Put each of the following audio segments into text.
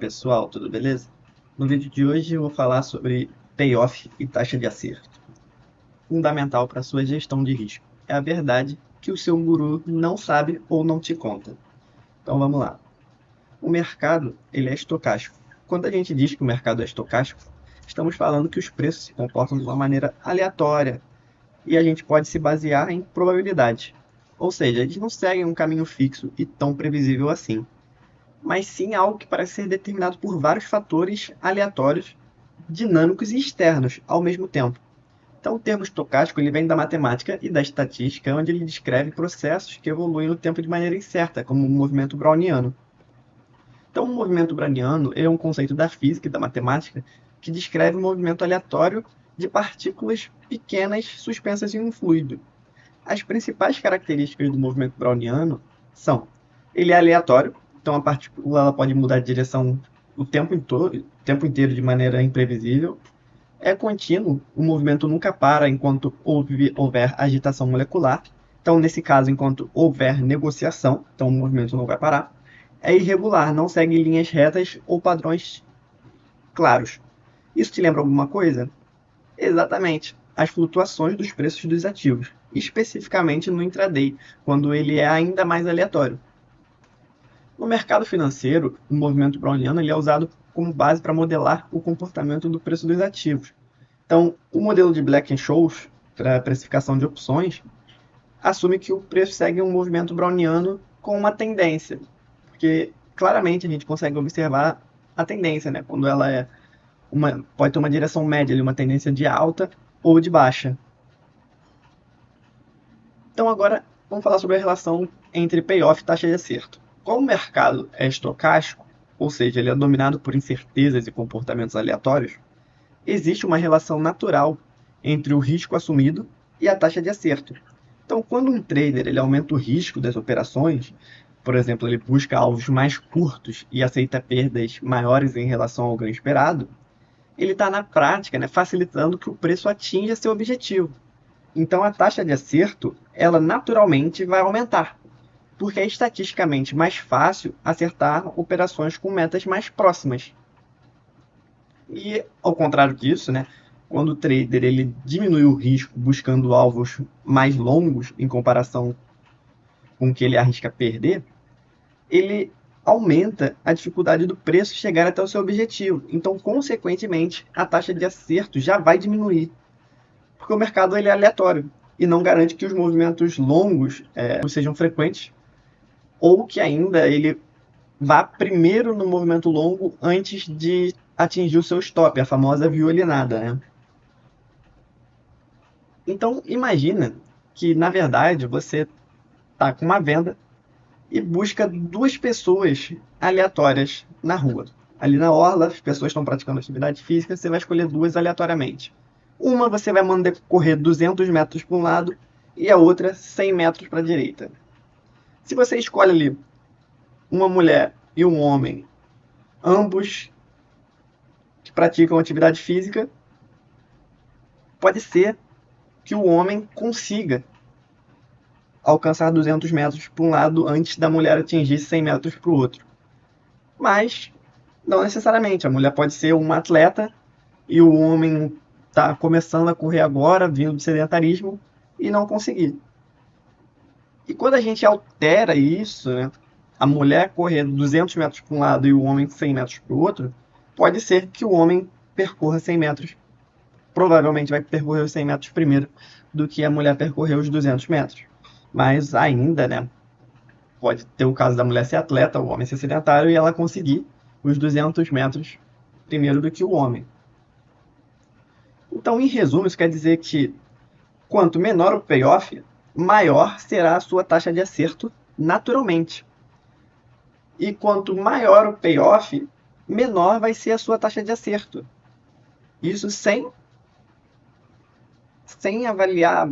pessoal, tudo beleza? No vídeo de hoje eu vou falar sobre payoff e taxa de acerto. Fundamental para sua gestão de risco. É a verdade que o seu guru não sabe ou não te conta. Então vamos lá. O mercado ele é estocástico. Quando a gente diz que o mercado é estocástico, estamos falando que os preços se comportam de uma maneira aleatória e a gente pode se basear em probabilidade. Ou seja, eles não seguem um caminho fixo e tão previsível assim, mas sim algo que parece ser determinado por vários fatores aleatórios, dinâmicos e externos ao mesmo tempo. Então, o termo estocástico ele vem da matemática e da estatística, onde ele descreve processos que evoluem no tempo de maneira incerta, como o movimento browniano. Então, o movimento browniano é um conceito da física e da matemática que descreve o movimento aleatório de partículas pequenas suspensas em um fluido. As principais características do movimento browniano são: ele é aleatório, então a partícula ela pode mudar de direção o tempo inteiro de maneira imprevisível. É contínuo, o movimento nunca para enquanto houver agitação molecular. Então, nesse caso, enquanto houver negociação, então o movimento não vai parar. É irregular, não segue linhas retas ou padrões claros. Isso te lembra alguma coisa? Exatamente, as flutuações dos preços dos ativos, especificamente no intraday, quando ele é ainda mais aleatório. No mercado financeiro, o movimento browniano ele é usado como base para modelar o comportamento do preço dos ativos. Então, o modelo de Black-Scholes, para precificação de opções, assume que o preço segue um movimento browniano com uma tendência, porque claramente a gente consegue observar a tendência, né? Quando ela pode ter uma direção média, uma tendência de alta ou de baixa. Então agora vamos falar sobre a relação entre payoff e taxa de acerto. Como o mercado é estocástico, ou seja, ele é dominado por incertezas e comportamentos aleatórios, existe uma relação natural entre o risco assumido e a taxa de acerto. Então, quando um trader ele aumenta o risco das operações, por exemplo, ele busca alvos mais curtos e aceita perdas maiores em relação ao ganho esperado, ele está na prática, facilitando que o preço atinja seu objetivo. Então, a taxa de acerto, ela naturalmente vai aumentar, porque é estatisticamente mais fácil acertar operações com metas mais próximas. E, ao contrário disso, quando o trader ele diminui o risco buscando alvos mais longos em comparação com o que ele arrisca perder, ele aumenta a dificuldade do preço chegar até o seu objetivo. Então, consequentemente, a taxa de acerto já vai diminuir, porque o mercado ele é aleatório e não garante que os movimentos longos sejam frequentes, ou que ainda ele vá primeiro no movimento longo antes de atingir o seu stop, a famosa violinada. Então, imagina que, na verdade, você está com uma venda e busca duas pessoas aleatórias na rua. Ali na orla, as pessoas estão praticando atividade física, você vai escolher duas aleatoriamente. Uma você vai mandar correr 200 metros para um lado e a outra 100 metros para a direita. Se você escolhe ali uma mulher e um homem, ambos que praticam atividade física, pode ser que o homem consiga alcançar 200 metros para um lado antes da mulher atingir 100 metros para o outro. Mas, não necessariamente. A mulher pode ser uma atleta e o homem está começando a correr agora, vindo do sedentarismo, e não conseguir. E quando a gente altera isso, a mulher correr 200 metros para um lado e o homem 100 metros para o outro, pode ser que o homem percorra 100 metros. Provavelmente vai percorrer os 100 metros primeiro do que a mulher percorrer os 200 metros. Mas ainda, pode ter o caso da mulher ser atleta, o homem ser sedentário, e ela conseguir os 200 metros primeiro do que o homem. Então, em resumo, isso quer dizer que quanto menor o payoff, maior será a sua taxa de acerto naturalmente. E quanto maior o payoff, menor vai ser a sua taxa de acerto. Isso sem avaliar,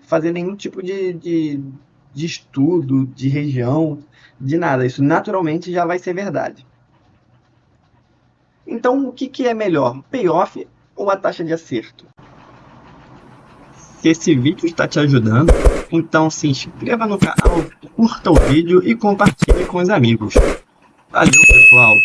fazer nenhum tipo de estudo, de região, de nada. Isso naturalmente já vai ser verdade. Então, o que é melhor, payoff ou a taxa de acerto? Se esse vídeo está te ajudando, então se inscreva no canal, curta o vídeo e compartilhe com os amigos. Valeu, pessoal!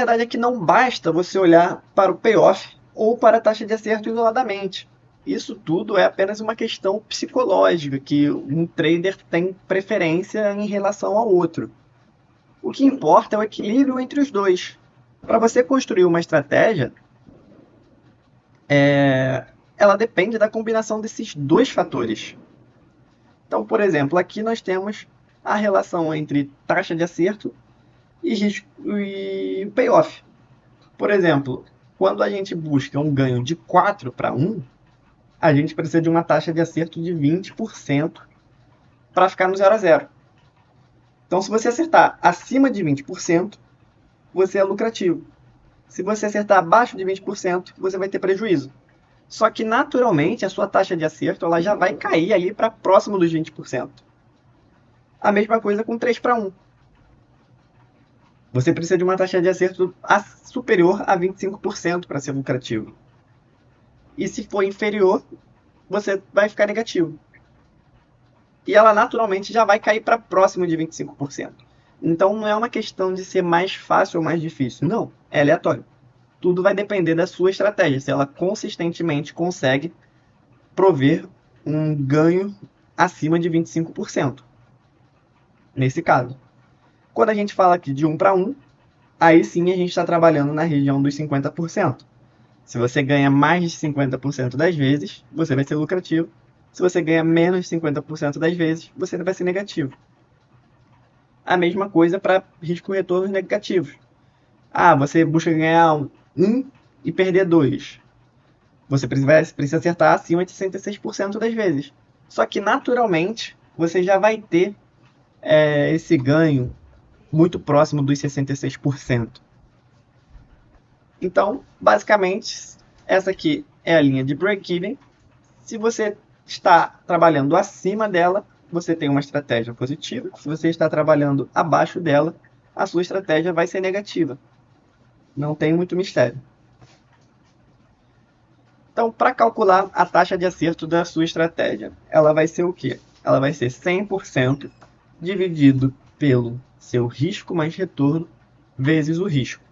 verdade é que não basta você olhar para o payoff ou para a taxa de acerto isoladamente. Isso tudo é apenas uma questão psicológica, que um trader tem preferência em relação ao outro. O que importa é o equilíbrio entre os dois. Para você construir uma estratégia, ela depende da combinação desses dois fatores. Então, por exemplo, aqui nós temos a relação entre taxa de acerto e risco e payoff. Por exemplo, quando a gente busca um ganho de 4 para 1, a gente precisa de uma taxa de acerto de 20% para ficar no 0 a 0. Então, se você acertar acima de 20%, você é lucrativo. Se você acertar abaixo de 20%, você vai ter prejuízo. Só que, naturalmente, a sua taxa de acerto ela já vai cair ali para próximo dos 20%. A mesma coisa com 3 para 1. Você precisa de uma taxa de acerto superior a 25% para ser lucrativo. E se for inferior, você vai ficar negativo. E ela naturalmente já vai cair para próximo de 25%. Então não é uma questão de ser mais fácil ou mais difícil. Não, é aleatório. Tudo vai depender da sua estratégia, se ela consistentemente consegue prover um ganho acima de 25%. Nesse caso. Quando a gente fala aqui de 1 para 1, aí sim a gente está trabalhando na região dos 50%. Se você ganha mais de 50% das vezes, você vai ser lucrativo. Se você ganha menos de 50% das vezes, você vai ser negativo. A mesma coisa para risco-retornos negativos. Você busca ganhar 1 e perder 2. Você precisa acertar acima de 66% das vezes. Só que, naturalmente, você já vai ter esse ganho muito próximo dos 66%. Então, basicamente, essa aqui é a linha de break-even. Se você está trabalhando acima dela, você tem uma estratégia positiva. Se você está trabalhando abaixo dela, a sua estratégia vai ser negativa. Não tem muito mistério. Então, para calcular a taxa de acerto da sua estratégia, ela vai ser o quê? Ela vai ser 100% dividido pelo seu risco mais retorno vezes o risco.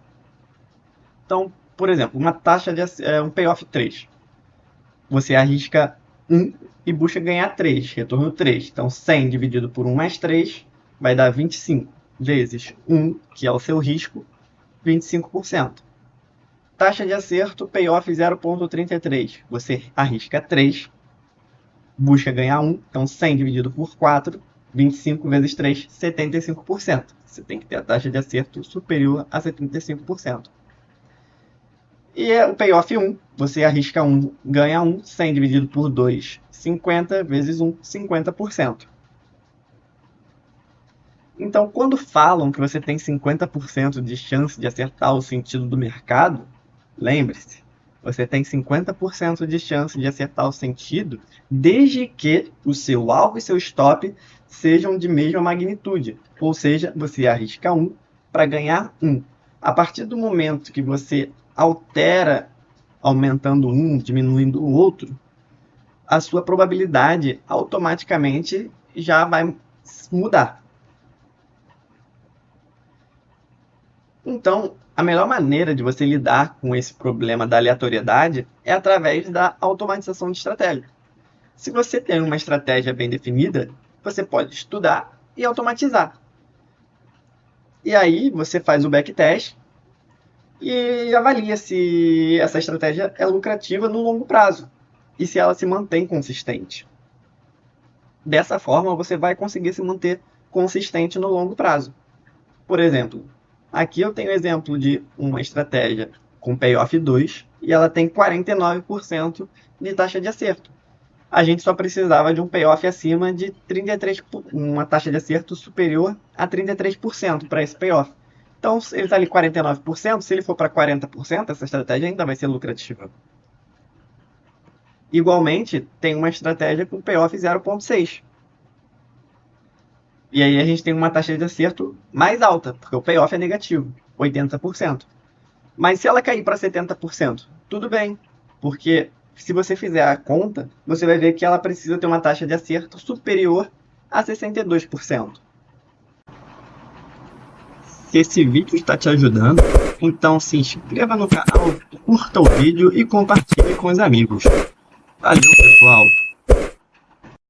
Então, por exemplo, uma taxa de um payoff 3. Você arrisca 1 e busca ganhar 3, retorno 3. Então, 100 dividido por 1 mais 3 vai dar 25 vezes 1, que é o seu risco, 25%. Taxa de acerto, payoff 0,33. Você arrisca 3, busca ganhar 1. Então, 100 dividido por 4, 25 vezes 3, 75%. Você tem que ter a taxa de acerto superior a 75%. E o payoff 1, você arrisca 1, ganha 1, 100 dividido por 2, 50 vezes 1, 50%. Então, quando falam que você tem 50% de chance de acertar o sentido do mercado, lembre-se, você tem 50% de chance de acertar o sentido desde que o seu alvo e seu stop sejam de mesma magnitude. Ou seja, você arrisca 1 para ganhar 1. A partir do momento que você altera aumentando um, diminuindo o outro, a sua probabilidade automaticamente já vai mudar. Então, a melhor maneira de você lidar com esse problema da aleatoriedade é através da automatização de estratégia. Se você tem uma estratégia bem definida, você pode estudar e automatizar. E aí você faz o backtest e avalia se essa estratégia é lucrativa no longo prazo e se ela se mantém consistente. Dessa forma, você vai conseguir se manter consistente no longo prazo. Por exemplo, aqui eu tenho o exemplo de uma estratégia com payoff 2 e ela tem 49% de taxa de acerto. A gente só precisava de um payoff acima de 33%, uma taxa de acerto superior a 33% para esse payoff. Então, se ele está ali 49%, se ele for para 40%, essa estratégia ainda vai ser lucrativa. Igualmente, tem uma estratégia com payoff 0,6. E aí a gente tem uma taxa de acerto mais alta, porque o payoff é negativo, 80%. Mas se ela cair para 70%, tudo bem, porque se você fizer a conta, você vai ver que ela precisa ter uma taxa de acerto superior a 62%. Se esse vídeo está te ajudando, Então se inscreva no canal, curta o vídeo e compartilhe com os amigos. Valeu, pessoal!